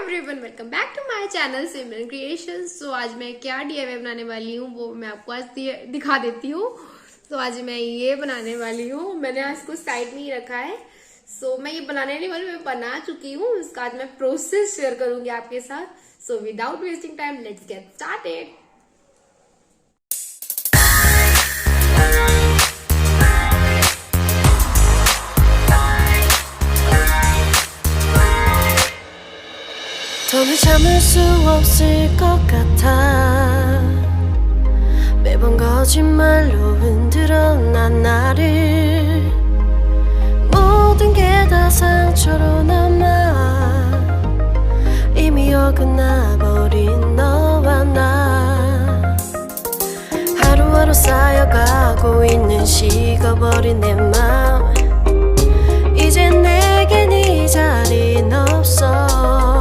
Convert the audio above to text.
Everyone, welcome back to my channel Simran creations. तो आज मैं क्या डीआईवाई बनाने वाली हूँ वो मैं आपको आज दिखा देती हूँ। तो आज मैं ये बनाने वाली हूँ, मैंने आज इसको साइड में ही रखा है। सो मैं ये बनाने नहीं वाली, मैं बना चुकी हूँ। इसका आज मैं प्रोसेस शेयर करूंगी आपके साथ। So without wasting time let's get started. 더는 참을 수 없을 것 같아. 매번 거짓말로 흔들어 난 나를. 모든 게 다 상처로 남아. 이미 어긋나버린 너와 나. 하루하루 쌓여가고 있는 식어버린 내 맘. 이제 내겐 이 자리는 없어.